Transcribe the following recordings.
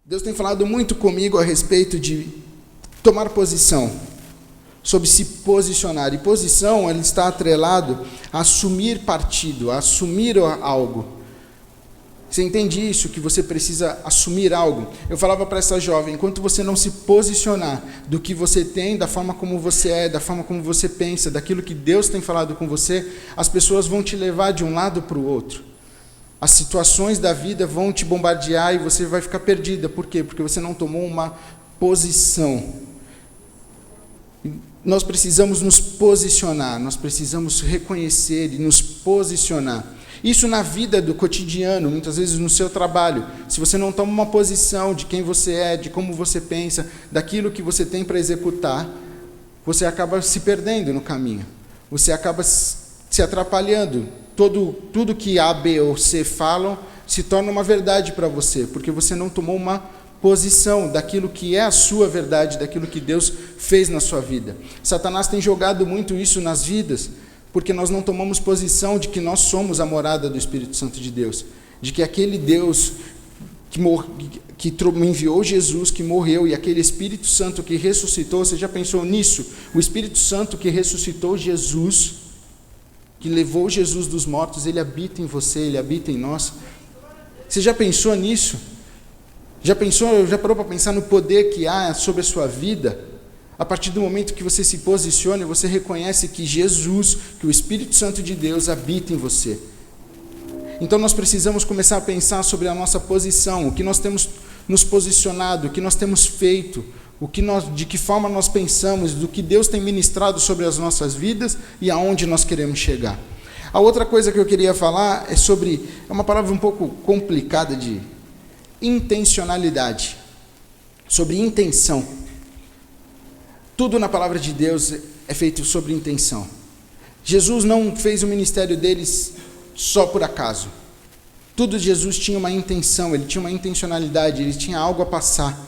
Deus tem falado muito comigo a respeito de tomar posição, sobre se posicionar. E posição, ele está atrelado a assumir partido, a assumir algo. Você entende isso, que você precisa assumir algo? Eu falava para essa jovem, enquanto você não se posicionar do que você tem, da forma como você é, da forma como você pensa, daquilo que Deus tem falado com você, as pessoas vão te levar de um lado para o outro. As situações da vida vão te bombardear e você vai ficar perdida. Por quê? Porque você não tomou uma posição. Nós precisamos nos posicionar, nós precisamos reconhecer e nos posicionar. Isso na vida do cotidiano, muitas vezes no seu trabalho. Se você não toma uma posição de quem você é, de como você pensa, daquilo que você tem para executar, você acaba se perdendo no caminho. Você acaba se atrapalhando. Tudo que A, B ou C falam se torna uma verdade para você, porque você não tomou uma posição daquilo que é a sua verdade, daquilo que Deus fez na sua vida. Satanás tem jogado muito isso nas vidas, porque nós não tomamos posição de que nós somos a morada do Espírito Santo de Deus, de que aquele Deus que enviou Jesus, que morreu, e aquele Espírito Santo que ressuscitou, você já pensou nisso? O Espírito Santo que ressuscitou Jesus, que levou Jesus dos mortos, ele habita em você, ele habita em nós. Você já pensou nisso? Já parou para pensar no poder que há sobre a sua vida? A partir do momento que você se posiciona, você reconhece que Jesus, que o Espírito Santo de Deus habita em você. Então nós precisamos começar a pensar sobre a nossa posição, o que nós temos nos posicionado, o que nós temos feito, de que forma nós pensamos, do que Deus tem ministrado sobre as nossas vidas e aonde nós queremos chegar. A outra coisa que eu queria falar é uma palavra um pouco complicada, de intencionalidade, sobre intenção. Tudo na palavra de Deus é feito sobre intenção. Jesus não fez o ministério deles só por acaso. Tudo de Jesus tinha uma intenção, ele tinha uma intencionalidade, ele tinha algo a passar.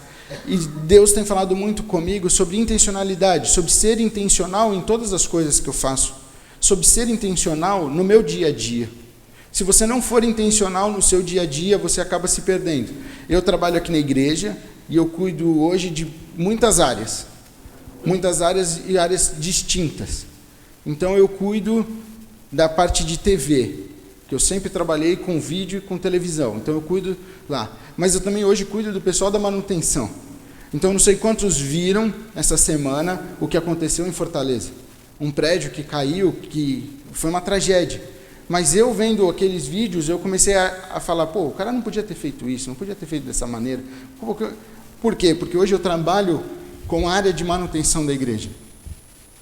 E Deus tem falado muito comigo sobre intencionalidade, sobre ser intencional em todas as coisas que eu faço, sobre ser intencional no meu dia a dia. Se você não for intencional no seu dia a dia, você acaba se perdendo. Eu trabalho aqui na igreja e eu cuido hoje de muitas áreas e áreas distintas. Então eu cuido da parte de TV, que eu sempre trabalhei com vídeo e com televisão, então eu cuido lá. Mas eu também hoje cuido do pessoal da manutenção. Então não sei quantos viram essa semana o que aconteceu em Fortaleza. Um prédio que caiu, que foi uma tragédia. Mas eu vendo aqueles vídeos, eu comecei a falar, o cara não podia ter feito isso, não podia ter feito dessa maneira. Por quê? Porque hoje eu trabalho com a área de manutenção da igreja.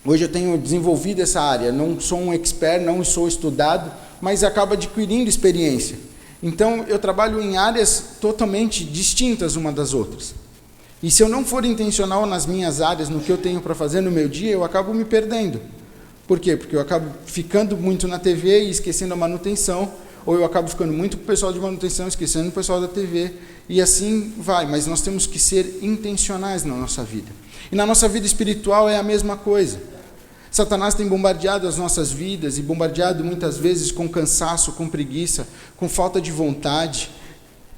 Hoje eu tenho desenvolvido essa área, não sou um expert, não sou estudado, mas acabo adquirindo experiência. Então, eu trabalho em áreas totalmente distintas uma das outras. E se eu não for intencional nas minhas áreas, no que eu tenho para fazer no meu dia, eu acabo me perdendo. Por quê? Porque eu acabo ficando muito na TV e esquecendo a manutenção, ou eu acabo ficando muito com o pessoal de manutenção, esquecendo o pessoal da TV, e assim vai. Mas nós temos que ser intencionais na nossa vida. E na nossa vida espiritual é a mesma coisa. Satanás tem bombardeado as nossas vidas e bombardeado muitas vezes com cansaço, com preguiça, com falta de vontade.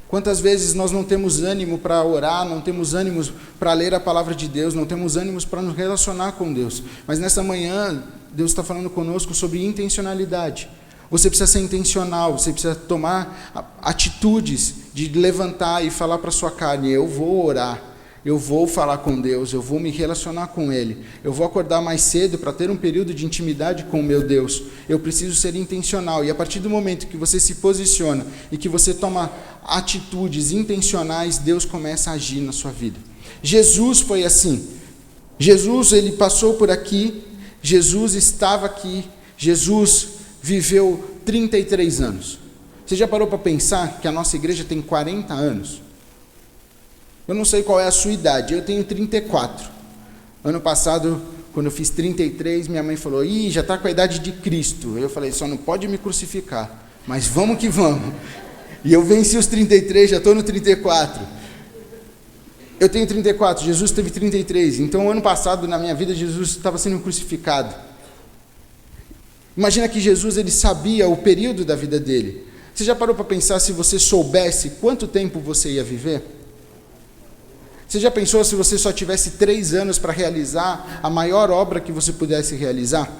Quantas vezes nós não temos ânimo para orar, não temos ânimos para ler a palavra de Deus, não temos ânimos para nos relacionar com Deus. Mas nessa manhã, Deus está falando conosco sobre intencionalidade. Você precisa ser intencional, você precisa tomar atitudes de levantar e falar para a sua carne, eu vou orar. Eu vou falar com Deus, eu vou me relacionar com Ele, eu vou acordar mais cedo para ter um período de intimidade com o meu Deus. Eu preciso ser intencional, e a partir do momento que você se posiciona e que você toma atitudes intencionais, Deus começa a agir na sua vida. Jesus foi assim. Jesus, ele passou por aqui, Jesus estava aqui, Jesus viveu 33 anos. Você já parou para pensar que a nossa igreja tem 40 anos? Eu não sei qual é a sua idade, eu tenho 34. Ano passado, quando eu fiz 33, minha mãe falou, já está com a idade de Cristo. Eu falei, só não pode me crucificar, mas vamos que vamos. E eu venci os 33, já estou no 34. Eu tenho 34, Jesus teve 33. Então, ano passado, na minha vida, Jesus estava sendo crucificado. Imagina que Jesus, ele sabia o período da vida dele. Você já parou para pensar, se você soubesse quanto tempo você ia viver? Você já pensou se você só tivesse 3 anos para realizar a maior obra que você pudesse realizar?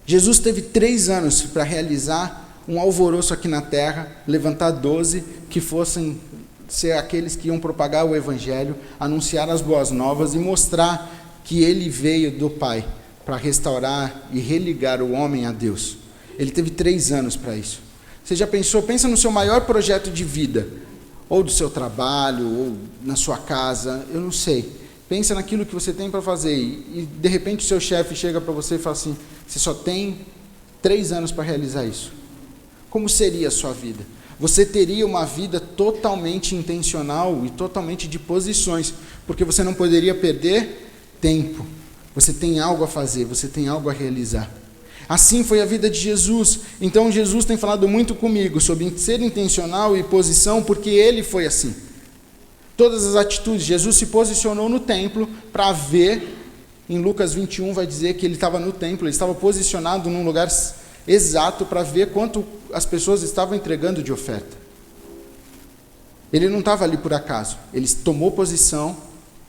Jesus teve 3 anos para realizar um alvoroço aqui na terra, levantar 12 que fossem ser aqueles que iam propagar o Evangelho, anunciar as boas novas e mostrar que ele veio do Pai para restaurar e religar o homem a Deus. Ele teve 3 anos para isso. Você já pensou? Pensa no seu maior projeto de vida, ou do seu trabalho, ou na sua casa, eu não sei. Pensa naquilo que você tem para fazer e de repente o seu chefe chega para você e fala assim, você só tem 3 anos para realizar isso. Como seria a sua vida? Você teria uma vida totalmente intencional e totalmente de posições, porque você não poderia perder tempo. Você tem algo a fazer, você tem algo a realizar. Assim foi a vida de Jesus. Então Jesus tem falado muito comigo sobre ser intencional e posição, porque ele foi assim. Todas as atitudes, Jesus se posicionou no templo para ver, em Lucas 21 vai dizer que ele estava no templo, ele estava posicionado num lugar exato para ver quanto as pessoas estavam entregando de oferta. Ele não estava ali por acaso, ele tomou posição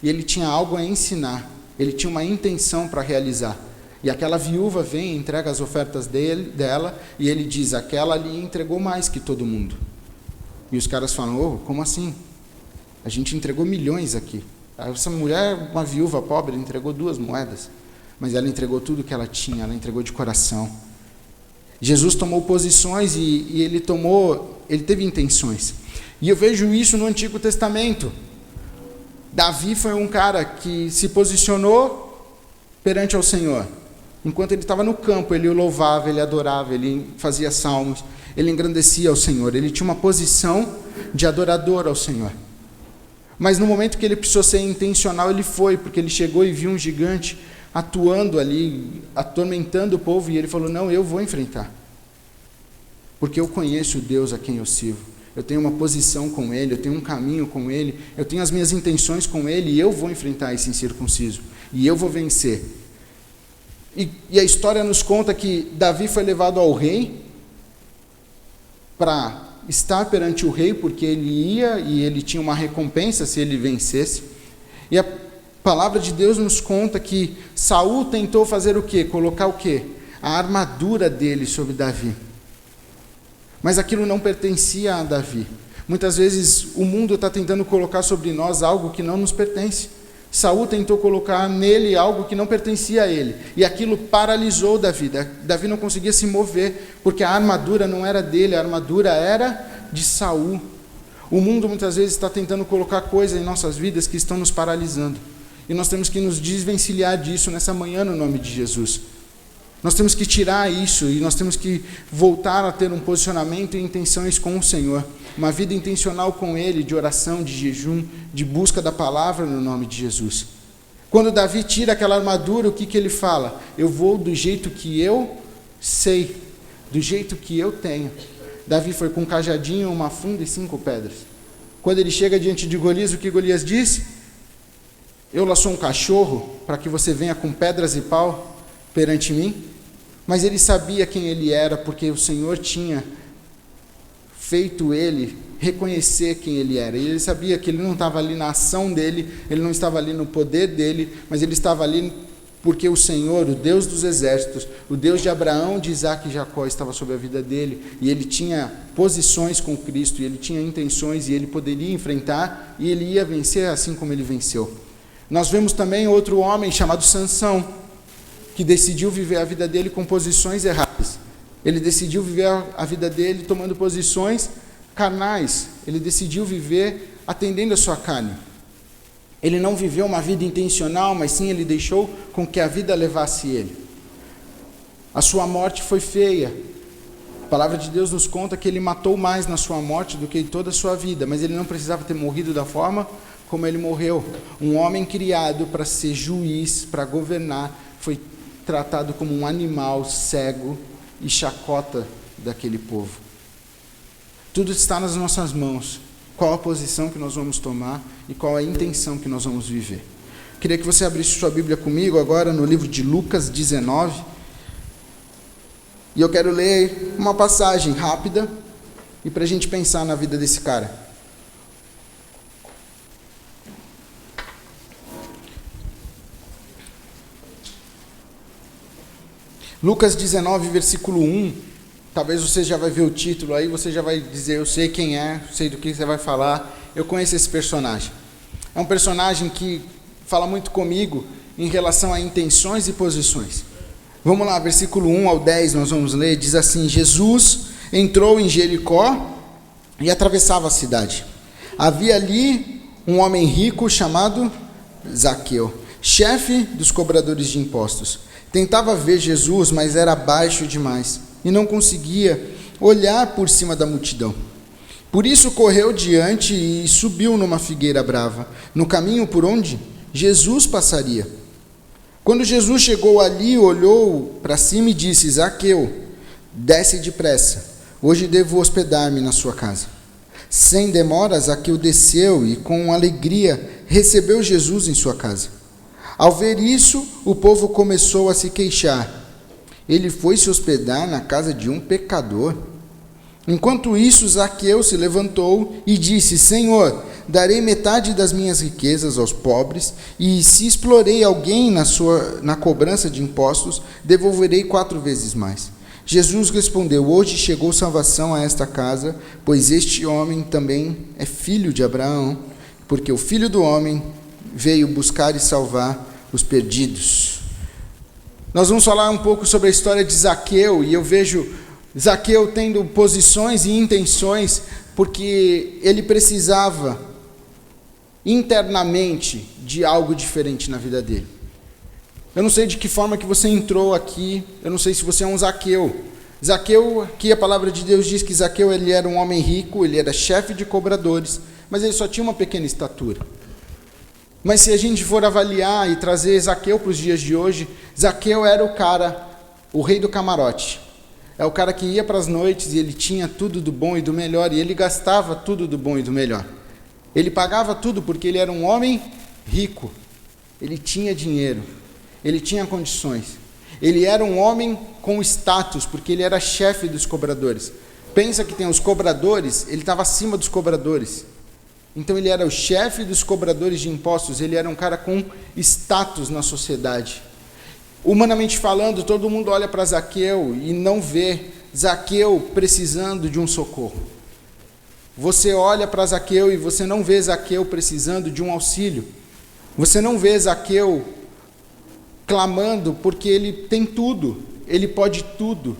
e ele tinha algo a ensinar, ele tinha uma intenção para realizar. E aquela viúva vem e entrega as ofertas dela, e ele diz, aquela ali entregou mais que todo mundo. E os caras falam, oh, como assim? A gente entregou milhões aqui. Essa mulher, uma viúva pobre, entregou 2 moedas, mas ela entregou tudo que ela tinha, ela entregou de coração. Jesus tomou posições e ele teve intenções. E eu vejo isso no Antigo Testamento. Davi foi um cara que se posicionou perante ao Senhor. Enquanto ele estava no campo, ele o louvava, ele adorava, ele fazia salmos, ele engrandecia ao Senhor, ele tinha uma posição de adorador ao Senhor. Mas no momento que ele precisou ser intencional, ele foi, porque ele chegou e viu um gigante atuando ali, atormentando o povo, e ele falou, não, eu vou enfrentar. Porque eu conheço o Deus a quem eu sirvo, eu tenho uma posição com ele, eu tenho um caminho com ele, eu tenho as minhas intenções com ele, e eu vou enfrentar esse incircunciso, e eu vou vencer. E a história nos conta que Davi foi levado ao rei para estar perante o rei, porque ele ia e ele tinha uma recompensa se ele vencesse. E a palavra de Deus nos conta que Saul tentou fazer o quê? Colocar o quê? A armadura dele sobre Davi. Mas aquilo não pertencia a Davi. Muitas vezes o mundo está tentando colocar sobre nós algo que não nos pertence. Saul tentou colocar nele algo que não pertencia a ele, e aquilo paralisou Davi. Davi não conseguia se mover, porque a armadura não era dele, a armadura era de Saul. O mundo muitas vezes está tentando colocar coisas em nossas vidas que estão nos paralisando, e nós temos que nos desvencilhar disso nessa manhã no nome de Jesus. Nós temos que tirar isso, e nós temos que voltar a ter um posicionamento e intenções com o Senhor, uma vida intencional com Ele, de oração, de jejum, de busca da palavra no nome de Jesus. Quando Davi tira aquela armadura, o que ele fala? Eu vou do jeito que eu sei, do jeito que eu tenho. Davi foi com um cajadinho, uma funda e 5 pedras. Quando ele chega diante de Golias, o que Golias disse? Eu lá sou um cachorro para que você venha com pedras e pau perante mim? Mas ele sabia quem ele era, porque o Senhor tinha feito ele reconhecer quem ele era. E ele sabia que ele não estava ali na ação dele, ele não estava ali no poder dele, mas ele estava ali porque o Senhor, o Deus dos exércitos, o Deus de Abraão, de Isaac e Jacó, estava sobre a vida dele, e ele tinha posições com Cristo, e ele tinha intenções, e ele poderia enfrentar, e ele ia vencer assim como ele venceu. Nós vemos também outro homem chamado Sansão, que decidiu viver a vida dele com posições erradas. Ele decidiu viver a vida dele tomando posições carnais. Ele decidiu viver atendendo a sua carne. Ele não viveu uma vida intencional, mas sim ele deixou com que a vida levasse ele. A sua morte foi feia. A palavra de Deus nos conta que ele matou mais na sua morte do que em toda a sua vida, mas ele não precisava ter morrido da forma como ele morreu. Um homem criado para ser juiz, para governar, foi tratado como um animal cego e chacota daquele povo. Tudo está nas nossas mãos. Qual a posição que nós vamos tomar e qual a intenção que nós vamos viver. Queria que você abrisse sua Bíblia comigo agora no livro de Lucas 19. E eu quero ler uma passagem rápida e para a gente pensar na vida desse cara. Lucas 19, versículo 1, talvez você já vai ver o título aí, você já vai dizer, eu sei quem é, sei do que você vai falar, eu conheço esse personagem. É um personagem que fala muito comigo em relação a intenções e posições. Vamos lá, versículo 1 ao 10, nós vamos ler, diz assim: Jesus entrou em Jericó e atravessava a cidade. Havia ali um homem rico chamado Zaqueu, chefe dos cobradores de impostos. Tentava ver Jesus, mas era baixo demais e não conseguia olhar por cima da multidão. Por isso correu diante e subiu numa figueira brava, no caminho por onde Jesus passaria. Quando Jesus chegou ali, olhou para cima e disse: Zaqueu, desce depressa, hoje devo hospedar-me na sua casa. Sem demora, Zaqueu desceu e com alegria recebeu Jesus em sua casa. Ao ver isso, o povo começou a se queixar. Ele foi se hospedar na casa de um pecador. Enquanto isso, Zaqueu se levantou e disse: Senhor, darei metade das minhas riquezas aos pobres, e se explorei alguém na cobrança de impostos, devolverei 4 vezes mais. Jesus respondeu: Hoje chegou salvação a esta casa, pois este homem também é filho de Abraão, porque o Filho do Homem veio buscar e salvar os perdidos. Nós vamos falar um pouco sobre a história de Zaqueu, e eu vejo Zaqueu tendo posições e intenções, porque ele precisava internamente de algo diferente na vida dele. Eu não sei de que forma que você entrou aqui, eu não sei se você é um Zaqueu. Zaqueu, aqui a palavra de Deus diz que Zaqueu ele era um homem rico, ele era chefe de cobradores, mas ele só tinha uma pequena estatura. Mas se a gente for avaliar e trazer Zaqueu para os dias de hoje, Zaqueu era o cara, o rei do camarote. É o cara que ia para as noites e ele tinha tudo do bom e do melhor, e ele gastava tudo do bom e do melhor. Ele pagava tudo porque ele era um homem rico. Ele tinha dinheiro, ele tinha condições. Ele era um homem com status, porque ele era chefe dos cobradores. Pensa que tem os cobradores, ele estava acima dos cobradores. Então ele era o chefe dos cobradores de impostos, ele era um cara com status na sociedade. Humanamente falando, todo mundo olha para Zaqueu e não vê Zaqueu precisando de um socorro. Você olha para Zaqueu e você não vê Zaqueu precisando de um auxílio. Você não vê Zaqueu clamando porque ele tem tudo, ele pode tudo.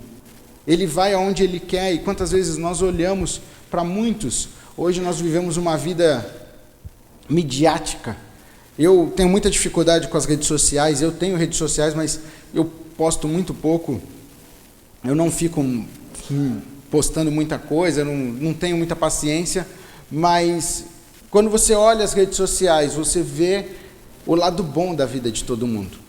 Ele vai aonde ele quer, e quantas vezes nós olhamos para muitos. Hoje nós vivemos uma vida midiática. Eu tenho muita dificuldade com as redes sociais, eu tenho redes sociais, mas eu posto muito pouco, eu não fico postando muita coisa, eu não tenho muita paciência, mas quando você olha as redes sociais, você vê o lado bom da vida de todo mundo.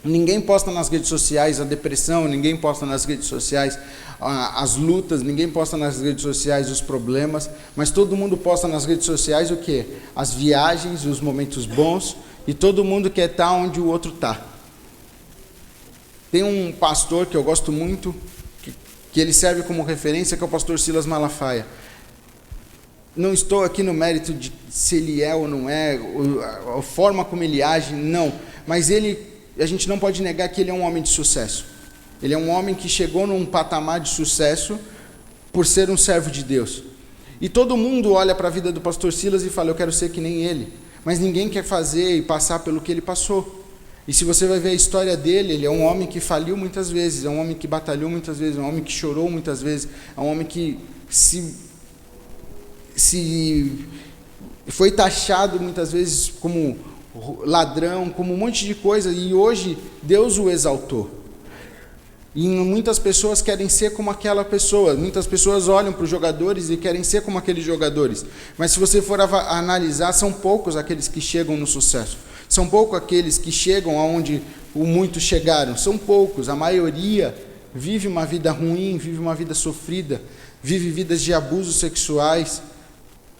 Ninguém posta nas redes sociais a depressão, ninguém posta nas redes sociais as lutas, ninguém posta nas redes sociais os problemas, mas todo mundo posta nas redes sociais o quê? As viagens, os momentos bons, e todo mundo quer estar onde o outro está. Tem um pastor que eu gosto muito, que ele serve como referência, que é o pastor Silas Malafaia. Não estou aqui no mérito de se ele é ou não é, a forma como ele age, não, mas a gente não pode negar que ele é um homem de sucesso. Ele é um homem que chegou num patamar de sucesso por ser um servo de Deus. E todo mundo olha para a vida do pastor Silas e fala: eu quero ser que nem ele. Mas ninguém quer fazer e passar pelo que ele passou. E se você vai ver a história dele, ele é um homem que faliu muitas vezes, é um homem que batalhou muitas vezes, é um homem que chorou muitas vezes, é um homem que foi taxado muitas vezes como ladrão, como um monte de coisa, e hoje Deus o exaltou. E muitas pessoas querem ser como aquela pessoa, muitas pessoas olham para os jogadores e querem ser como aqueles jogadores, mas se você for analisar, são poucos aqueles que chegam no sucesso, são poucos aqueles que chegam aonde muitos chegaram, são poucos, a maioria vive uma vida ruim, vive uma vida sofrida, vive vidas de abusos sexuais,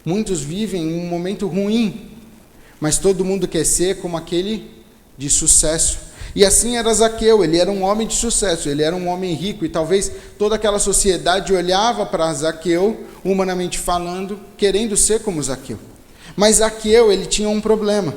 muitos vivem um momento ruim, mas todo mundo quer ser como aquele de sucesso. E assim era Zaqueu, ele era um homem de sucesso, ele era um homem rico, e talvez toda aquela sociedade olhava para Zaqueu, humanamente falando, querendo ser como Zaqueu. Mas Zaqueu, ele tinha um problema.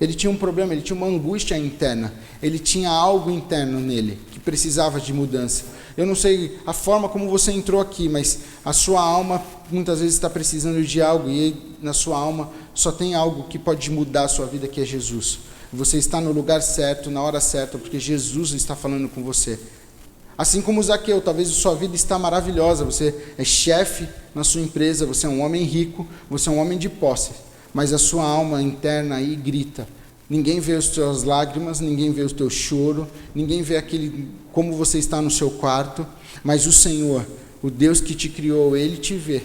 Ele tinha um problema, ele tinha uma angústia interna. Ele tinha algo interno nele que precisava de mudança. Eu não sei a forma como você entrou aqui, mas a sua alma muitas vezes está precisando de algo, e na sua alma só tem algo que pode mudar a sua vida, que é Jesus. Você está no lugar certo, na hora certa, porque Jesus está falando com você. Assim como Zaqueu, talvez a sua vida está maravilhosa, você é chefe na sua empresa, você é um homem rico, você é um homem de posse, mas a sua alma interna aí grita. Ninguém vê as suas lágrimas, ninguém vê o teu choro, ninguém vê como você está no seu quarto, mas o Senhor, o Deus que te criou, Ele te vê.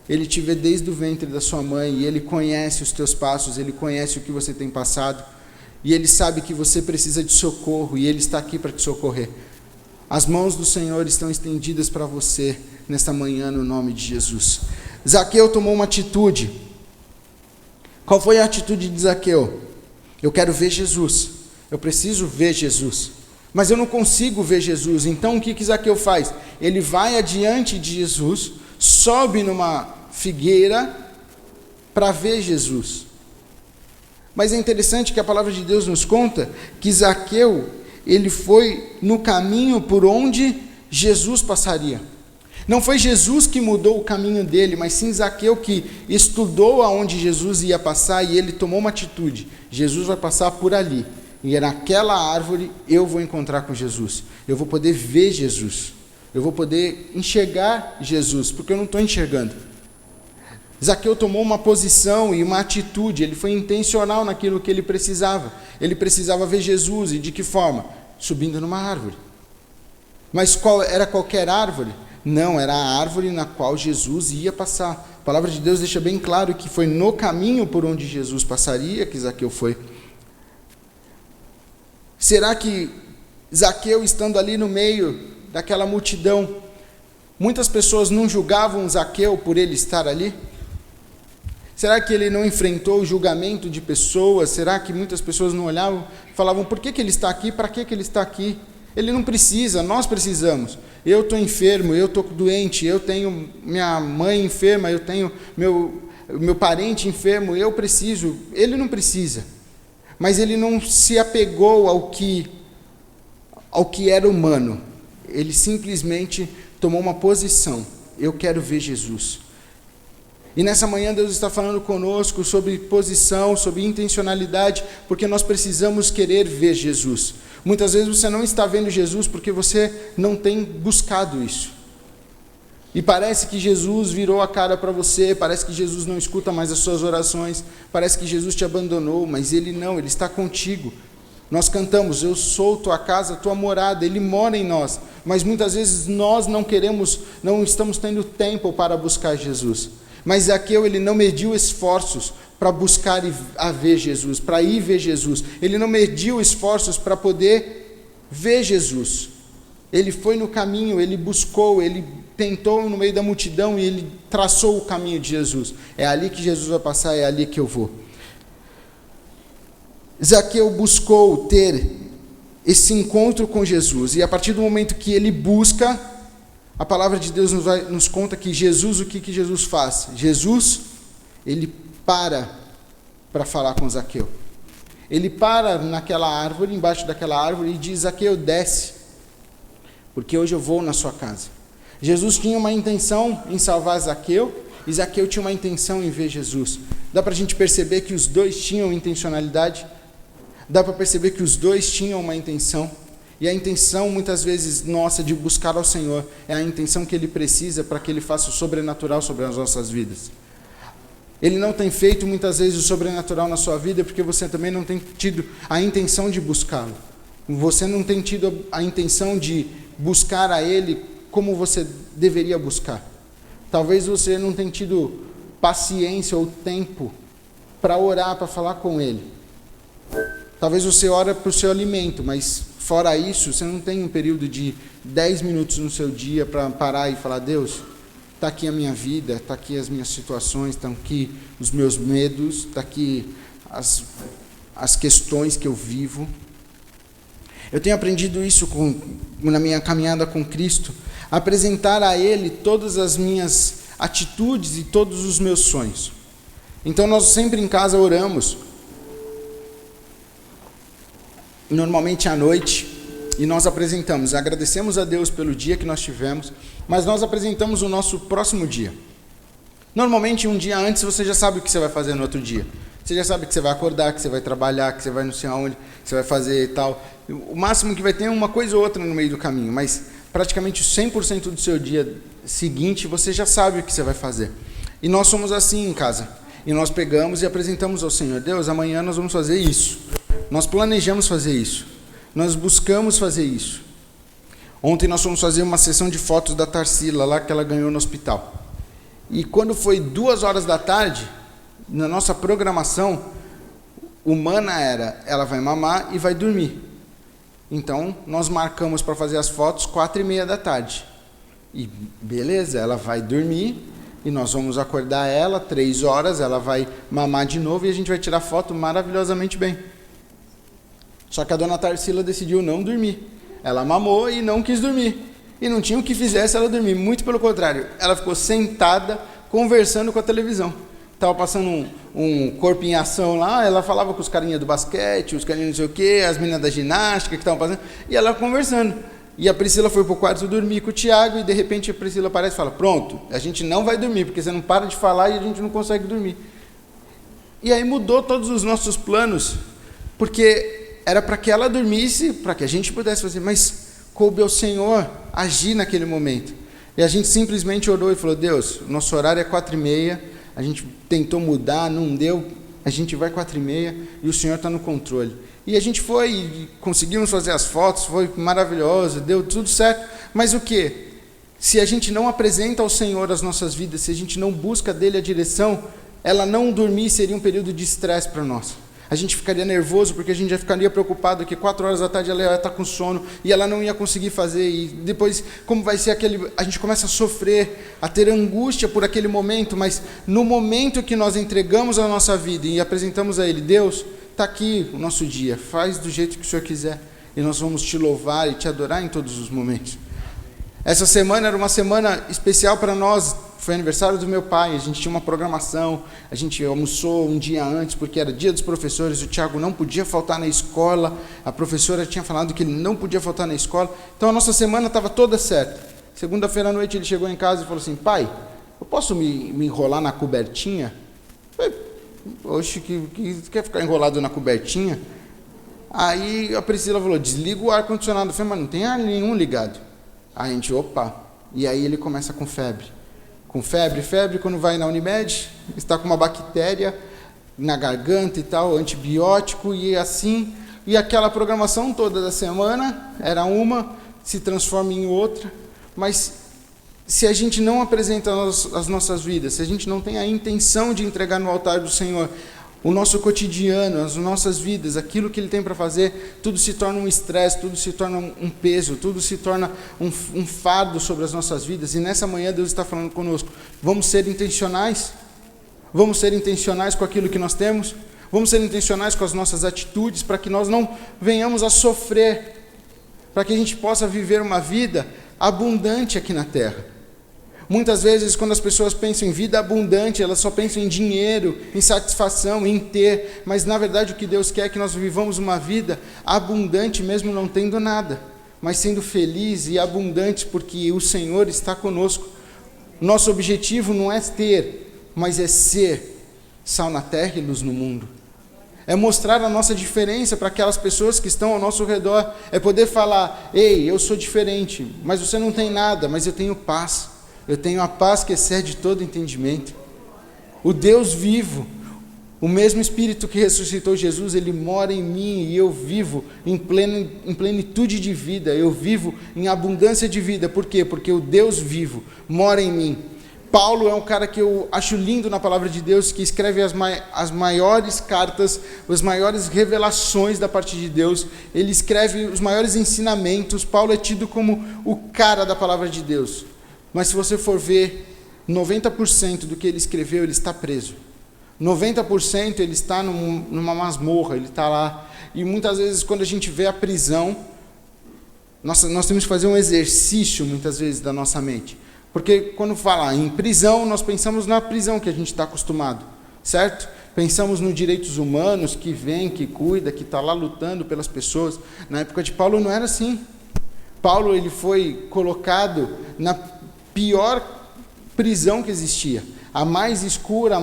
Ele te vê desde o ventre da sua mãe, e Ele conhece os teus passos, Ele conhece o que você tem passado, e Ele sabe que você precisa de socorro, e Ele está aqui para te socorrer. As mãos do Senhor estão estendidas para você nesta manhã, no nome de Jesus. Zaqueu tomou uma atitude. Qual foi a atitude de Zaqueu? Eu quero ver Jesus, eu preciso ver Jesus, mas eu não consigo ver Jesus. Então o que Zaqueu faz? Ele vai adiante de Jesus, sobe numa figueira para ver Jesus. Mas é interessante que a palavra de Deus nos conta que Zaqueu, ele foi no caminho por onde Jesus passaria. Não foi Jesus que mudou o caminho dele, mas sim Zaqueu que estudou aonde Jesus ia passar e ele tomou uma atitude. Jesus vai passar por ali, e naquela árvore eu vou encontrar com Jesus. Eu vou poder ver Jesus. Eu vou poder enxergar Jesus, porque eu não estou enxergando. Zaqueu tomou uma posição e uma atitude, ele foi intencional naquilo que ele precisava. Ele precisava ver Jesus, e de que forma? Subindo numa árvore. Mas era qualquer árvore? Não, era a árvore na qual Jesus ia passar. A palavra de Deus deixa bem claro que foi no caminho por onde Jesus passaria que Zaqueu foi. Será que Zaqueu, estando ali no meio daquela multidão, muitas pessoas não julgavam Zaqueu por ele estar ali? Será que ele não enfrentou o julgamento de pessoas? Será que muitas pessoas não olhavam e falavam, por que ele está aqui? Para que ele está aqui? Ele não precisa, nós precisamos. Eu estou enfermo, eu estou doente, eu tenho minha mãe enferma, eu tenho meu parente enfermo, eu preciso. Ele não precisa. Mas ele não se apegou ao que era humano. Ele simplesmente tomou uma posição. Eu quero ver Jesus. E nessa manhã Deus está falando conosco sobre posição, sobre intencionalidade, porque nós precisamos querer ver Jesus. Muitas vezes você não está vendo Jesus porque você não tem buscado isso. E parece que Jesus virou a cara para você, parece que Jesus não escuta mais as suas orações, parece que Jesus te abandonou, mas Ele não, Ele está contigo. Nós cantamos, eu sou tua casa, tua morada, Ele mora em nós, mas muitas vezes nós não estamos tendo tempo para buscar Jesus. Mas Zaqueu, ele não mediu esforços para buscar a ver Jesus, para ir ver Jesus. Ele não mediu esforços para poder ver Jesus. Ele foi no caminho, ele buscou, ele tentou no meio da multidão e ele traçou o caminho de Jesus. É ali que Jesus vai passar, é ali que eu vou. Zaqueu buscou ter esse encontro com Jesus, e a partir do momento que ele busca, a palavra de Deus nos conta que Jesus, o que Jesus faz? Jesus, ele para falar com Zaqueu. Ele para naquela árvore, embaixo daquela árvore, e diz, Zaqueu, desce, porque hoje eu vou na sua casa. Jesus tinha uma intenção em salvar Zaqueu, e Zaqueu tinha uma intenção em ver Jesus. Dá para a gente perceber que os dois tinham intencionalidade? Dá para perceber que os dois tinham uma intenção? E a intenção, muitas vezes, nossa, de buscar ao Senhor, é a intenção que Ele precisa para que Ele faça o sobrenatural sobre as nossas vidas. Ele não tem feito, muitas vezes, o sobrenatural na sua vida, porque você também não tem tido a intenção de buscá-lo. Você não tem tido a intenção de buscar a Ele como você deveria buscar. Talvez você não tenha tido paciência ou tempo para orar, para falar com Ele. Talvez você ore para o seu alimento, mas fora isso, você não tem um período de 10 minutos no seu dia para parar e falar, Deus, está aqui a minha vida, está aqui as minhas situações, estão aqui os meus medos, está aqui as questões que eu vivo. Eu tenho aprendido isso na minha caminhada com Cristo, apresentar a Ele todas as minhas atitudes e todos os meus sonhos. Então nós sempre em casa oramos, normalmente à noite, e nós agradecemos a Deus pelo dia que nós tivemos, mas nós apresentamos o nosso próximo dia. Normalmente, um dia antes, você já sabe o que você vai fazer no outro dia. Você já sabe que você vai acordar, que você vai trabalhar, que você vai não sei aonde, que você vai fazer e tal. O máximo que vai ter é uma coisa ou outra no meio do caminho, mas praticamente 100% do seu dia seguinte, você já sabe o que você vai fazer. E nós somos assim em casa. E nós pegamos e apresentamos ao Senhor: Deus, amanhã nós vamos fazer isso. Nós planejamos fazer isso. Nós buscamos fazer isso. Ontem nós fomos fazer uma sessão de fotos da Tarsila, lá que ela ganhou no hospital. E quando foi 2h da tarde, na nossa programação humana ela vai mamar e vai dormir. Então, nós marcamos para fazer as fotos 4h30 da tarde. E beleza, ela vai dormir e nós vamos acordar ela, 3 horas, ela vai mamar de novo e a gente vai tirar foto maravilhosamente bem. Só que a dona Tarsila decidiu não dormir. Ela mamou e não quis dormir. E não tinha o que fizesse ela dormir. Muito pelo contrário, ela ficou sentada conversando com a televisão. Estava passando um corpo em ação lá, ela falava com os carinhas do basquete, os carinhas não sei o quê, as meninas da ginástica que estavam passando, e ela conversando. E a Priscila foi para o quarto dormir com o Tiago, e de repente a Priscila aparece e fala: pronto, a gente não vai dormir, porque você não para de falar e a gente não consegue dormir. E aí mudou todos os nossos planos, porque era para que ela dormisse, para que a gente pudesse fazer, mas coube ao Senhor agir naquele momento. E a gente simplesmente orou e falou: Deus, nosso horário é 4h30, a gente tentou mudar, não deu, a gente vai 4h30 e o Senhor está no controle. E a gente foi e conseguimos fazer as fotos, foi maravilhoso, deu tudo certo. Mas o quê? Se a gente não apresenta ao Senhor as nossas vidas, se a gente não busca dele a direção, ela não dormir seria um período de estresse para nós. A gente ficaria nervoso, porque a gente já ficaria preocupado que 4h da tarde ela ia estar com sono e ela não ia conseguir fazer. E depois, como vai ser aquele... A gente começa a sofrer, a ter angústia por aquele momento, mas no momento que nós entregamos a nossa vida e apresentamos a Ele: Deus, está aqui o nosso dia, faz do jeito que o Senhor quiser, e nós vamos te louvar e te adorar em todos os momentos. Essa semana era uma semana especial para nós. Foi aniversário do meu pai, a gente tinha uma programação, a gente almoçou um dia antes, porque era dia dos professores, o Tiago não podia faltar na escola, a professora tinha falado que ele não podia faltar na escola, então a nossa semana estava toda certa. Segunda-feira à noite ele chegou em casa e falou assim: pai, eu posso me enrolar na cobertinha? Eu falei: oxe, que quer ficar enrolado na cobertinha? Aí a Priscila falou: desliga o ar-condicionado. Eu falei: mas não tem ar nenhum ligado. Aí a gente: opa. E aí ele começa com febre. Com febre, quando vai na Unimed, está com uma bactéria na garganta e tal, antibiótico e assim, e aquela programação toda da semana era uma, se transforma em outra, mas se a gente não apresenta as nossas vidas, se a gente não tem a intenção de entregar no altar do Senhor o nosso cotidiano, as nossas vidas, aquilo que Ele tem para fazer, tudo se torna um estresse, tudo se torna um peso, tudo se torna um fardo sobre as nossas vidas. E nessa manhã Deus está falando conosco: vamos ser intencionais? Vamos ser intencionais com aquilo que nós temos? Vamos ser intencionais com as nossas atitudes, para que nós não venhamos a sofrer, para que a gente possa viver uma vida abundante aqui na terra. Muitas vezes, quando as pessoas pensam em vida abundante, elas só pensam em dinheiro, em satisfação, em ter. Mas, na verdade, o que Deus quer é que nós vivamos uma vida abundante, mesmo não tendo nada, mas sendo feliz e abundante, porque o Senhor está conosco. Nosso objetivo não é ter, mas é ser sal na terra e luz no mundo. É mostrar a nossa diferença para aquelas pessoas que estão ao nosso redor. É poder falar: ei, eu sou diferente, mas você não tem nada, mas eu tenho paz. Eu tenho a paz que excede todo entendimento. O Deus vivo, o mesmo Espírito que ressuscitou Jesus, Ele mora em mim e eu vivo em plenitude de vida, eu vivo em abundância de vida. Por quê? Porque o Deus vivo mora em mim. Paulo é um cara que eu acho lindo na palavra de Deus, que escreve as maiores cartas, as maiores revelações da parte de Deus. Ele escreve os maiores ensinamentos. Paulo é tido como o cara da palavra de Deus. Mas se você for ver, 90% do que ele escreveu, ele está preso. 90% ele está numa masmorra, ele está lá. E muitas vezes, quando a gente vê a prisão, nós temos que fazer um exercício, muitas vezes, da nossa mente. Porque quando fala em prisão, nós pensamos na prisão que a gente está acostumado, certo? Pensamos nos direitos humanos, que vem, que cuida, que está lá lutando pelas pessoas. Na época de Paulo não era assim. Paulo ele foi colocado na pior prisão que existia, a mais escura, a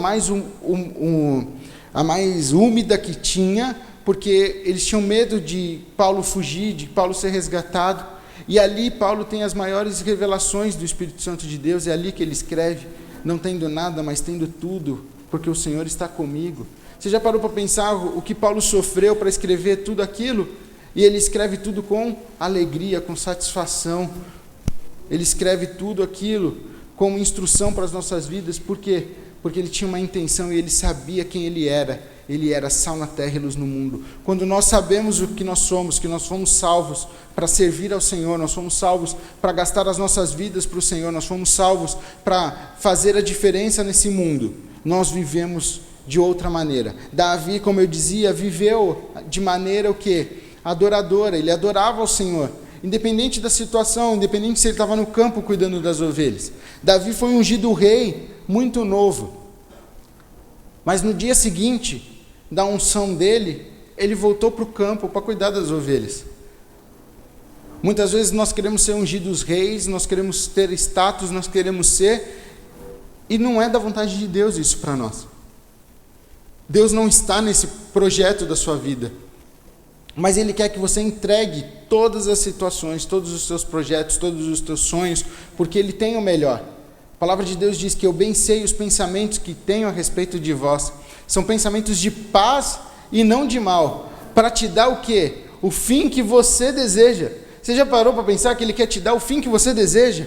mais úmida que tinha, porque eles tinham medo de Paulo fugir, de Paulo ser resgatado. E ali Paulo tem as maiores revelações do Espírito Santo de Deus, é ali que ele escreve: não tendo nada, mas tendo tudo, porque o Senhor está comigo. Você já parou para pensar o que Paulo sofreu para escrever tudo aquilo? E ele escreve tudo com alegria, com satisfação. Ele escreve tudo aquilo como instrução para as nossas vidas. Por quê? Porque ele tinha uma intenção e ele sabia quem ele era. Ele era sal na terra e luz no mundo. Quando nós sabemos o que nós somos, que nós fomos salvos para servir ao Senhor, nós fomos salvos para gastar as nossas vidas para o Senhor, nós fomos salvos para fazer a diferença nesse mundo, nós vivemos de outra maneira. Davi, como eu dizia, viveu de maneira o quê? Adoradora. Ele adorava ao Senhor, independente da situação, independente se ele estava no campo cuidando das ovelhas. Davi foi ungido rei muito novo, mas no dia seguinte da unção dele, ele voltou para o campo para cuidar das ovelhas. Muitas vezes nós queremos ser ungidos reis, nós queremos ter status, nós queremos ser, e não é da vontade de Deus isso para nós. Deus não está nesse projeto da sua vida, mas Ele quer que você entregue todas as situações, todos os seus projetos, todos os teus sonhos, porque Ele tem o melhor. A palavra de Deus diz que eu bem sei os pensamentos que tenho a respeito de vós. São pensamentos de paz e não de mal, para te dar o quê? O fim que você deseja. Você já parou para pensar que Ele quer te dar o fim que você deseja?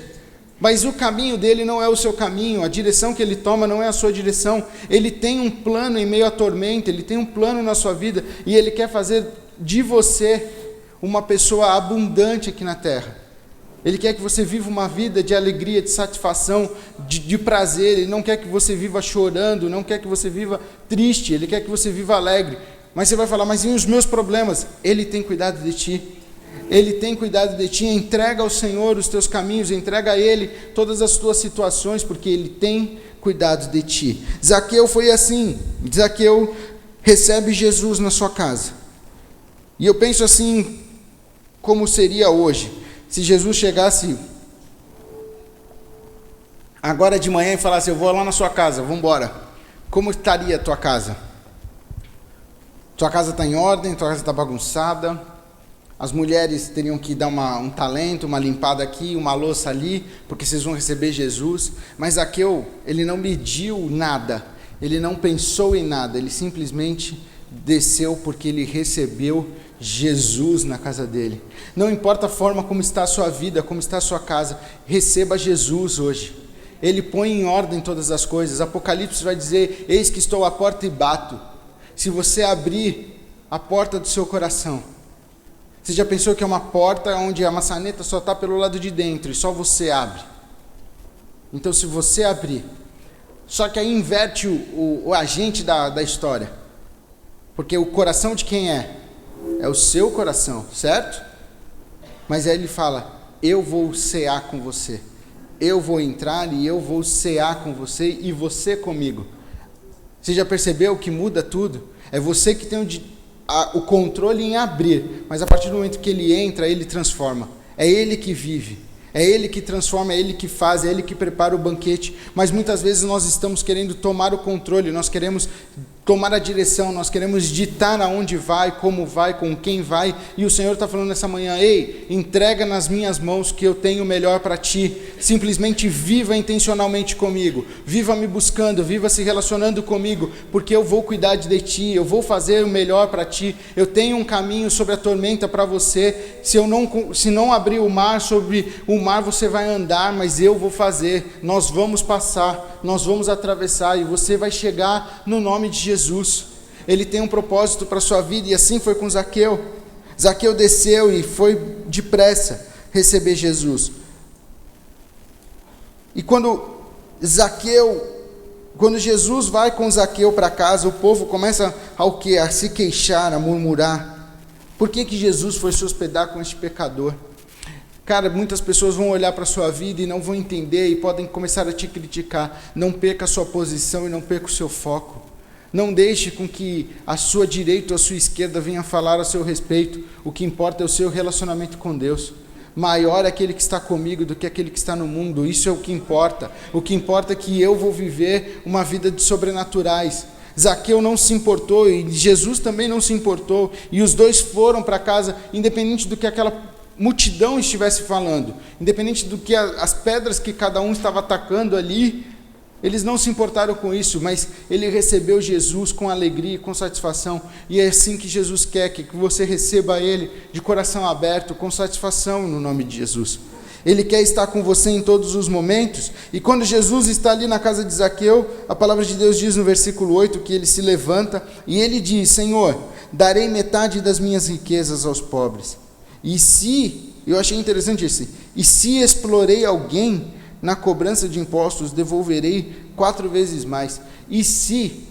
Mas o caminho dele não é o seu caminho, a direção que Ele toma não é a sua direção. Ele tem um plano em meio à tormenta, Ele tem um plano na sua vida, e Ele quer fazer de você uma pessoa abundante aqui na terra. Ele quer que você viva uma vida de alegria, de satisfação, de prazer. Ele não quer que você viva chorando, não quer que você viva triste, Ele quer que você viva alegre. Mas você vai falar, mas e os meus problemas? Ele tem cuidado de ti. Ele tem cuidado de ti. Entrega ao Senhor os teus caminhos, entrega a Ele todas as tuas situações, porque Ele tem cuidado de ti. Zaqueu foi assim. Zaqueu recebe Jesus na sua casa. E eu penso assim, como seria hoje, se Jesus chegasse agora de manhã e falasse, eu vou lá na sua casa, vamos embora. Como estaria a tua casa? Tua casa está em ordem, tua casa está bagunçada, as mulheres teriam que dar um talento, uma limpada aqui, uma louça ali, porque vocês vão receber Jesus. Mas Zaqueu, ele não mediu nada, ele não pensou em nada, ele simplesmente desceu porque ele recebeu Jesus na casa dele. Não importa a forma como está a sua vida, como está a sua casa, receba Jesus hoje. Ele põe em ordem todas as coisas. Apocalipse vai dizer, eis que estou à porta e bato. Se você abrir a porta do seu coração, você já pensou que é uma porta onde a maçaneta só está pelo lado de dentro e só você abre? Então se você abrir, só que aí inverte o agente da história, porque o coração de quem é? É o seu coração, certo? Mas aí ele fala, eu vou cear com você. Eu vou entrar e eu vou cear com você e você comigo. Você já percebeu que muda tudo? É você que tem o controle em abrir, mas a partir do momento que ele entra, ele transforma. É ele que vive, é ele que transforma, é ele que faz, é ele que prepara o banquete. Mas muitas vezes nós estamos querendo tomar o controle, nós queremos tomar a direção, nós queremos ditar aonde vai, como vai, com quem vai, e o Senhor está falando nessa manhã, ei, entrega nas minhas mãos que eu tenho o melhor para ti, simplesmente viva intencionalmente comigo, viva me buscando, viva se relacionando comigo, porque eu vou cuidar de ti, eu vou fazer o melhor para ti, eu tenho um caminho sobre a tormenta para você, se não abrir o mar, sobre o mar você vai andar, mas eu vou fazer, nós vamos passar, nós vamos atravessar, e você vai chegar no nome de Jesus. Ele tem um propósito para a sua vida, e assim foi com Zaqueu. Zaqueu desceu e foi depressa receber Jesus. E quando Jesus vai com Zaqueu para casa, o povo começa a se queixar, a murmurar. Por que Jesus foi se hospedar com este pecador? Cara, muitas pessoas vão olhar para a sua vida e não vão entender e podem começar a te criticar. Não perca a sua posição e não perca o seu foco. Não deixe com que a sua direita ou a sua esquerda venha falar a seu respeito. O que importa é o seu relacionamento com Deus. Maior é aquele que está comigo do que aquele que está no mundo. Isso é o que importa. O que importa é que eu vou viver uma vida de sobrenaturais. Zaqueu não se importou e Jesus também não se importou. E os dois foram para casa, independente do que aquela multidão estivesse falando. Independente do que as pedras que cada um estava atacando ali. Eles não se importaram com isso, mas ele recebeu Jesus com alegria e com satisfação. E é assim que Jesus quer, que você receba ele de coração aberto, com satisfação no nome de Jesus. Ele quer estar com você em todos os momentos. E quando Jesus está ali na casa de Zaqueu, a palavra de Deus diz no versículo 8 que ele se levanta e ele diz: Senhor, darei metade das minhas riquezas aos pobres. E se, eu achei interessante esse, e se explorei alguém na cobrança de impostos, devolverei 4 vezes mais. E se...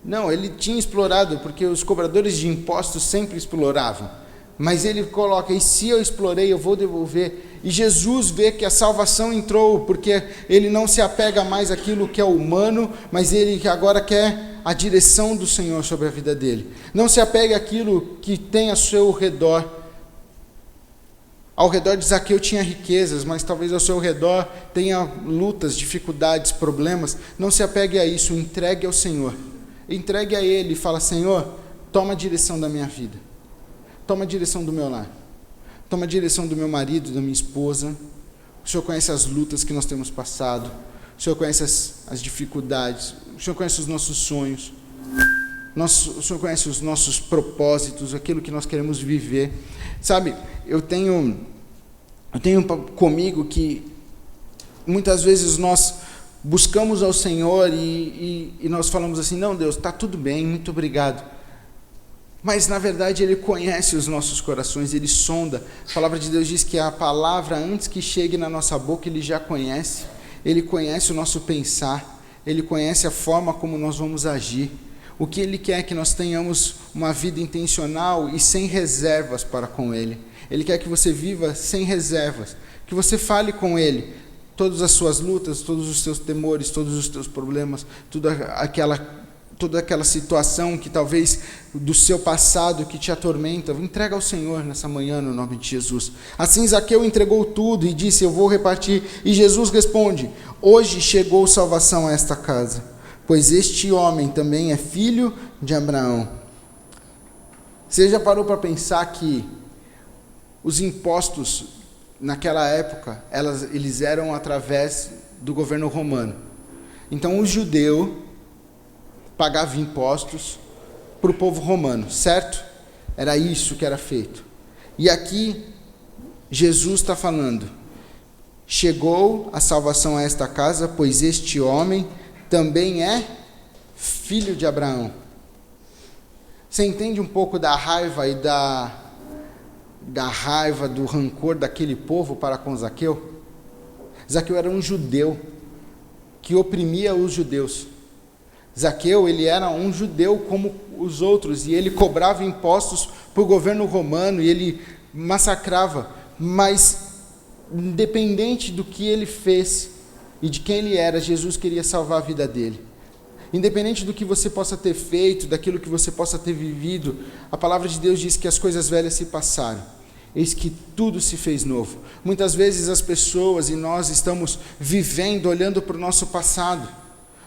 Não, ele tinha explorado, porque os cobradores de impostos sempre exploravam. Mas ele coloca, e se eu explorei, eu vou devolver. E Jesus vê que a salvação entrou, porque ele não se apega mais àquilo que é humano, mas ele agora quer a direção do Senhor sobre a vida dele. Não se apega àquilo que tem ao seu redor. Ao redor de Zaqueu tinha riquezas, mas talvez ao seu redor tenha lutas, dificuldades, problemas. Não se apegue a isso, entregue ao Senhor. Entregue a Ele e fala: Senhor, toma a direção da minha vida. Toma a direção do meu lar. Toma a direção do meu marido, da minha esposa. O Senhor conhece as lutas que nós temos passado. O Senhor conhece as dificuldades. O Senhor conhece os nossos sonhos. O Senhor conhece os nossos propósitos, aquilo que nós queremos viver. Sabe, eu tenho comigo que muitas vezes nós buscamos ao Senhor e nós falamos assim: não, Deus, está tudo bem, muito obrigado. Mas na verdade Ele conhece os nossos corações, Ele sonda. A palavra de Deus diz que a palavra, antes que chegue na nossa boca, Ele já conhece. Ele conhece o nosso pensar, Ele conhece a forma como nós vamos agir. O que Ele quer é que nós tenhamos uma vida intencional e sem reservas para com Ele. Ele quer que você viva sem reservas, que você fale com Ele todas as suas lutas, todos os seus temores, todos os seus problemas, toda aquela situação que talvez do seu passado que te atormenta. Entrega ao Senhor nessa manhã no nome de Jesus. Assim Zaqueu entregou tudo e disse: eu vou repartir. E Jesus responde: hoje chegou salvação a esta casa, pois este homem também é filho de Abraão. Você já parou para pensar que os impostos naquela época, eles eram através do governo romano. Então o judeu pagava impostos para o povo romano, certo? Era isso que era feito. E aqui Jesus está falando: chegou a salvação a esta casa, pois este homem também é filho de Abraão. Você entende um pouco da raiva e do rancor daquele povo para com Zaqueu? Zaqueu era um judeu que oprimia os judeus. Zaqueu, ele era um judeu como os outros, e ele cobrava impostos para o governo romano, e ele massacrava, mas independente do que ele fez e de quem ele era, Jesus queria salvar a vida dele. Independente do que você possa ter feito, daquilo que você possa ter vivido, a palavra de Deus diz que as coisas velhas se passaram, eis que tudo se fez novo. Muitas vezes as pessoas e nós estamos vivendo, olhando para o nosso passado,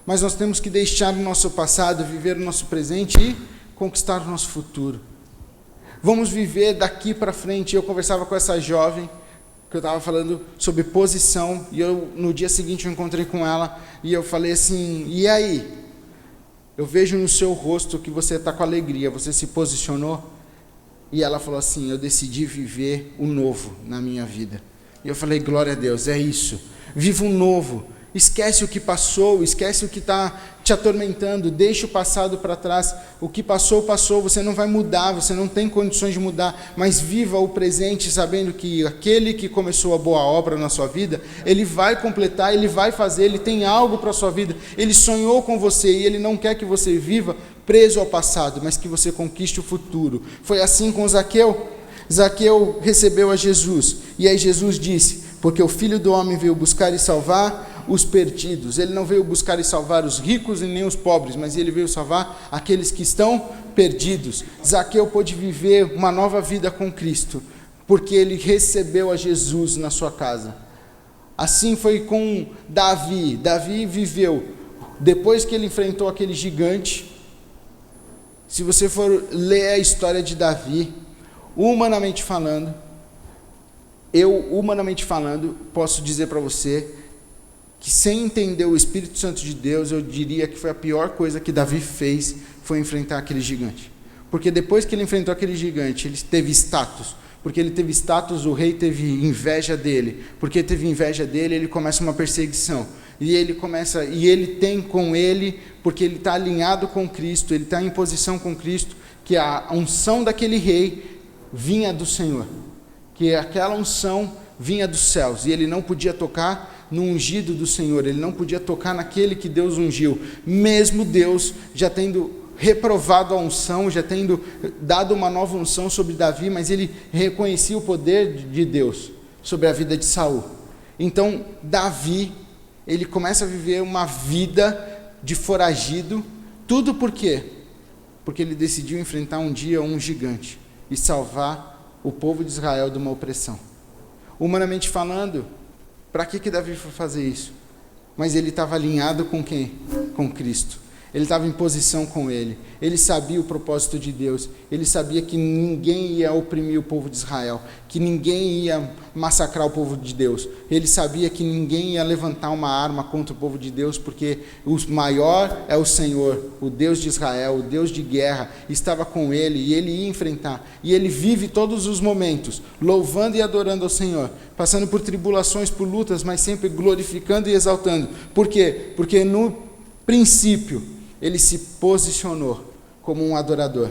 mas nós temos que deixar o nosso passado, viver o nosso presente e conquistar o nosso futuro. Vamos viver daqui para frente. Eu conversava com essa jovem, que eu estava falando sobre posição, e no dia seguinte eu encontrei com ela, e eu falei assim: e aí? Eu vejo no seu rosto que você está com alegria, você se posicionou? E ela falou assim: eu decidi viver o novo na minha vida. E eu falei: glória a Deus, é isso. Viva o novo. Esquece o que passou, esquece o que está te atormentando, deixa o passado para trás. O que passou, passou, você não vai mudar, você não tem condições de mudar, mas viva o presente sabendo que aquele que começou a boa obra na sua vida, ele vai completar, ele vai fazer, ele tem algo para a sua vida, ele sonhou com você e ele não quer que você viva preso ao passado, mas que você conquiste o futuro. Foi assim com Zaqueu. Zaqueu recebeu a Jesus, e aí Jesus disse: porque o Filho do Homem veio buscar e salvar os perdidos. Ele não veio buscar e salvar os ricos e nem os pobres, mas ele veio salvar aqueles que estão perdidos. Zaqueu pôde viver uma nova vida com Cristo, porque ele recebeu a Jesus na sua casa. Assim foi com Davi. Davi viveu, depois que ele enfrentou aquele gigante. Se você for ler a história de Davi, humanamente falando, posso dizer para você que, sem entender o Espírito Santo de Deus, eu diria que foi a pior coisa que Davi fez, foi enfrentar aquele gigante. Porque depois que ele enfrentou aquele gigante, ele teve status. Porque ele teve status, o rei teve inveja dele. Porque teve inveja dele, ele começa uma perseguição. E ele tem com ele, porque ele está alinhado com Cristo, ele está em posição com Cristo, que a unção daquele rei vinha do Senhor. Que aquela unção vinha dos céus, e ele não podia tocar no ungido do Senhor, ele não podia tocar naquele que Deus ungiu, mesmo Deus já tendo reprovado a unção, já tendo dado uma nova unção sobre Davi, mas ele reconhecia o poder de Deus sobre a vida de Saul. Então Davi, ele começa a viver uma vida de foragido, tudo por quê? Porque ele decidiu enfrentar um dia um gigante e salvar o povo de Israel de uma opressão. Humanamente falando, para que Davi foi fazer isso? Mas ele estava alinhado com quem? Com Cristo. Ele estava em posição com ele. Ele sabia o propósito de Deus. Ele sabia que ninguém ia oprimir o povo de Israel, que ninguém ia massacrar o povo de Deus. Ele sabia que ninguém ia levantar uma arma contra o povo de Deus, porque o maior é o Senhor, o Deus de Israel, o Deus de guerra, estava com ele e ele ia enfrentar. E ele vive todos os momentos, louvando e adorando ao Senhor, passando por tribulações, por lutas, mas sempre glorificando e exaltando. Por quê? Porque no princípio ele se posicionou como um adorador.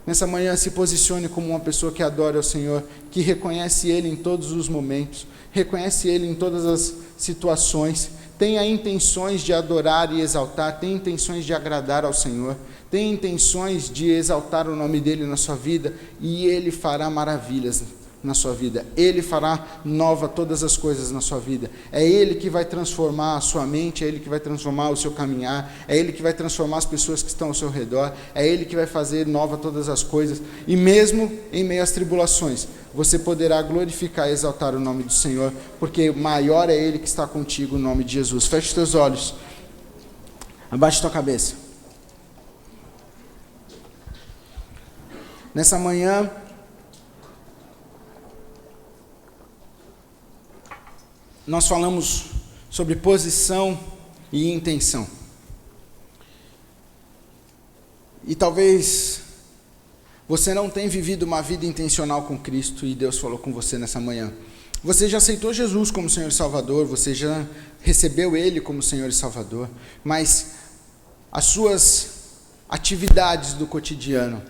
Nessa manhã, se posicione como uma pessoa que adora ao Senhor, que reconhece Ele em todos os momentos, reconhece Ele em todas as situações, tenha intenções de adorar e exaltar, tenha intenções de agradar ao Senhor, tenha intenções de exaltar o nome dEle na sua vida, e Ele fará maravilhas na sua vida. Ele fará nova todas as coisas na sua vida. É Ele que vai transformar a sua mente, é Ele que vai transformar o seu caminhar, é Ele que vai transformar as pessoas que estão ao seu redor, é Ele que vai fazer nova todas as coisas, e mesmo em meio às tribulações, você poderá glorificar e exaltar o nome do Senhor, porque maior é Ele que está contigo, no nome de Jesus. Feche os teus olhos, abaixe tua cabeça. Nessa manhã, nós falamos sobre posição e intenção. E talvez você não tenha vivido uma vida intencional com Cristo, e Deus falou com você nessa manhã. Você já aceitou Jesus como Senhor e Salvador, você já recebeu Ele como Senhor e Salvador, mas as suas atividades do cotidiano,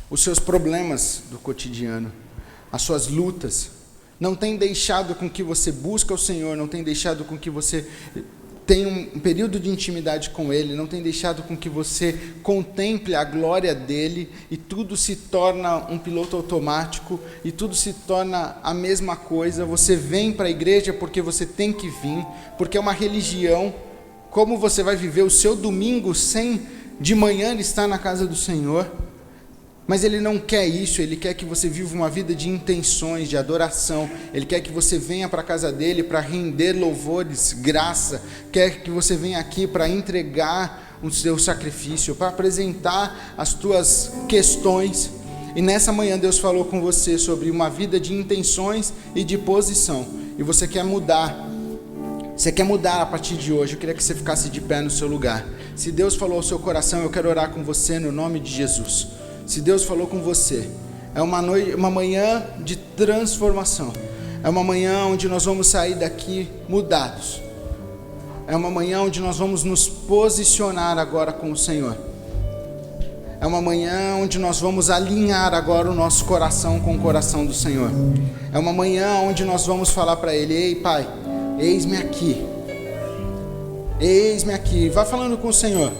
os seus problemas do cotidiano, as suas lutas, não tem deixado com que você busque o Senhor, não tem deixado com que você tenha um período de intimidade com Ele, não tem deixado com que você contemple a glória dEle, e tudo se torna um piloto automático, e tudo se torna a mesma coisa. Você vem para a igreja porque você tem que vir, porque é uma religião. Como você vai viver o seu domingo sem de manhã estar na casa do Senhor? Mas Ele não quer isso, Ele quer que você viva uma vida de intenções, de adoração. Ele quer que você venha para a casa dEle para render louvores, graça. Quer que você venha aqui para entregar o seu sacrifício, para apresentar as tuas questões. E nessa manhã Deus falou com você sobre uma vida de intenções e de posição. E você quer mudar. Você quer mudar a partir de hoje. Eu queria que você ficasse de pé no seu lugar. Se Deus falou ao seu coração, eu quero orar com você no nome de Jesus. Se Deus falou com você, é uma manhã de transformação. É uma manhã onde nós vamos sair daqui mudados. É uma manhã onde nós vamos nos posicionar agora com o Senhor. É uma manhã onde nós vamos alinhar agora o nosso coração com o coração do Senhor. É uma manhã onde nós vamos falar para Ele: ei, Pai, eis-me aqui. Eis-me aqui. Vai falando com o Senhor.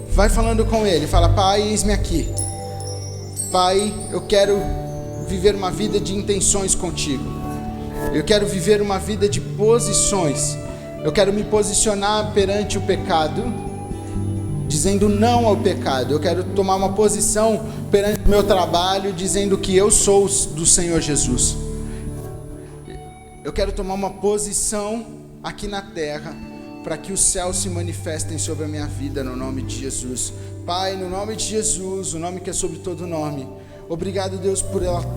Vai falando com Ele. Fala: Pai, eis-me aqui. Pai, eu quero viver uma vida de intenções contigo. Eu quero viver uma vida de posições. Eu quero me posicionar perante o pecado, dizendo não ao pecado. Eu quero tomar uma posição perante o meu trabalho, dizendo que eu sou do Senhor Jesus. Eu quero tomar uma posição aqui na terra, para que os céus se manifestem sobre a minha vida, no nome de Jesus. Pai, no nome de Jesus, o nome que é sobre todo nome. Obrigado, Deus,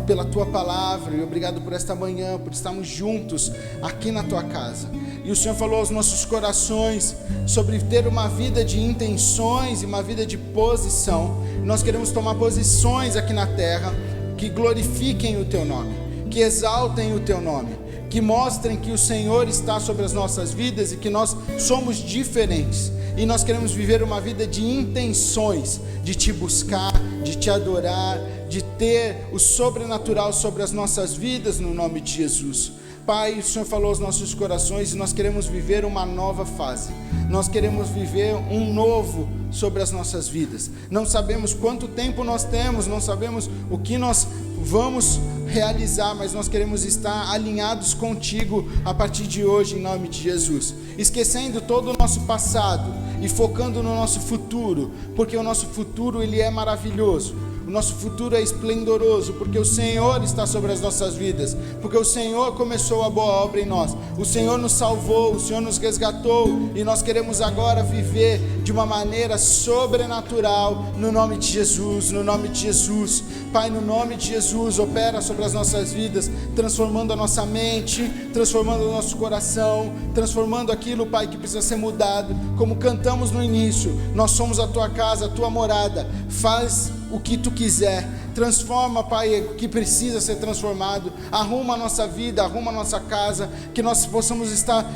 pela Tua palavra, e obrigado por esta manhã, por estarmos juntos aqui na Tua casa. E o Senhor falou aos nossos corações sobre ter uma vida de intenções e uma vida de posição. Nós queremos tomar posições aqui na terra que glorifiquem o Teu nome, que exaltem o Teu nome, que mostrem que o Senhor está sobre as nossas vidas e que nós somos diferentes. E nós queremos viver uma vida de intenções, de Te buscar, de Te adorar, de ter o sobrenatural sobre as nossas vidas, no nome de Jesus. Pai, o Senhor falou aos nossos corações e nós queremos viver uma nova fase. Nós queremos viver um novo sobre as nossas vidas. Não sabemos quanto tempo nós temos, não sabemos o que nós vamos realizar, mas nós queremos estar alinhados contigo a partir de hoje, em nome de Jesus, esquecendo todo o nosso passado e focando no nosso futuro, porque o nosso futuro ele é maravilhoso. O nosso futuro é esplendoroso, porque o Senhor está sobre as nossas vidas, porque o Senhor começou a boa obra em nós, o Senhor nos salvou, o Senhor nos resgatou, e nós queremos agora viver de uma maneira sobrenatural, no nome de Jesus, no nome de Jesus. Pai, no nome de Jesus, opera sobre as nossas vidas, transformando a nossa mente, transformando o nosso coração, transformando aquilo, Pai, que precisa ser mudado, como cantamos no início, nós somos a Tua casa, a Tua morada. Faz o que Tu quiser, transforma, Pai, o que precisa ser transformado, arruma a nossa vida, arruma a nossa casa, que nós possamos estar,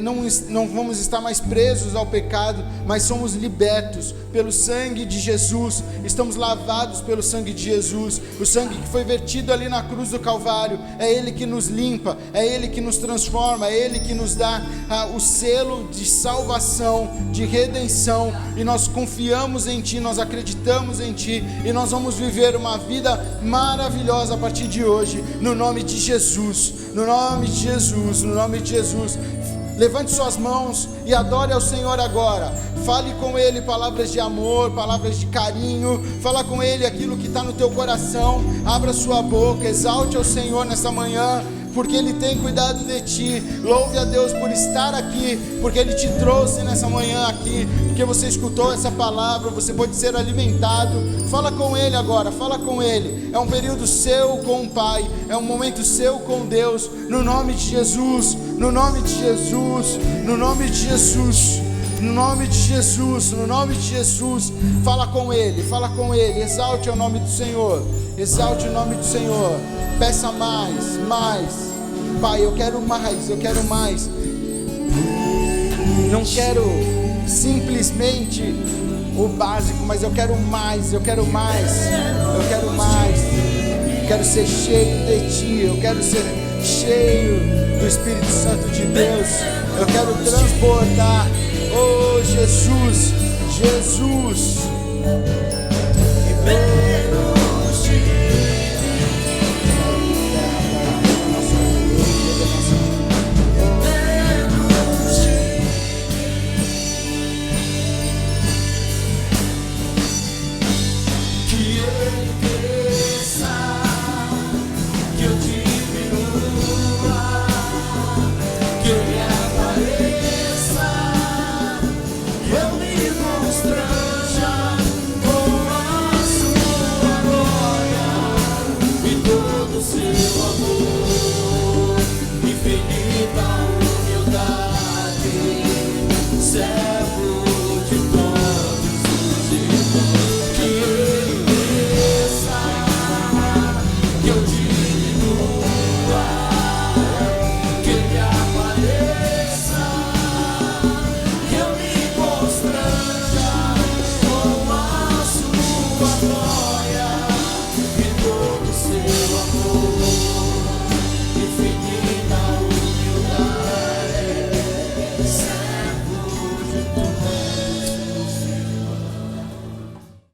não vamos estar mais presos ao pecado, mas somos libertos pelo sangue de Jesus, estamos lavados pelo sangue de Jesus, o sangue que foi vertido ali na cruz do Calvário, é Ele que nos limpa, é Ele que nos transforma, é Ele que nos dá o selo de salvação, de redenção, e nós confiamos em Ti, nós acreditamos em Ti, e nós vamos viver uma vida maravilhosa a partir de hoje, no nome de Jesus, no nome de Jesus, no nome de Jesus. Levante suas mãos e adore ao Senhor agora. Fale com Ele palavras de amor, palavras de carinho. Fala com Ele aquilo que está no teu coração. Abra sua boca, exalte ao Senhor nessa manhã, porque Ele tem cuidado de ti. Louve a Deus por estar aqui, porque Ele te trouxe nessa manhã aqui, porque você escutou essa palavra, você pode ser alimentado. Fala com Ele agora, fala com Ele. É um período seu com o Pai, é um momento seu com Deus, no nome de Jesus, no nome de Jesus, no nome de Jesus, no nome de Jesus, no nome de Jesus. Fala com Ele, exalte o nome do Senhor, exalte o nome do Senhor. Peça mais, mais. Pai, eu quero mais, eu quero mais. Não quero simplesmente o básico, mas eu quero mais, eu quero mais, eu quero mais. Eu quero ser cheio de Ti, eu quero ser cheio do Espírito Santo de Deus. Eu quero transbordar. Oh Jesus, Jesus. Infinita humildade, céu.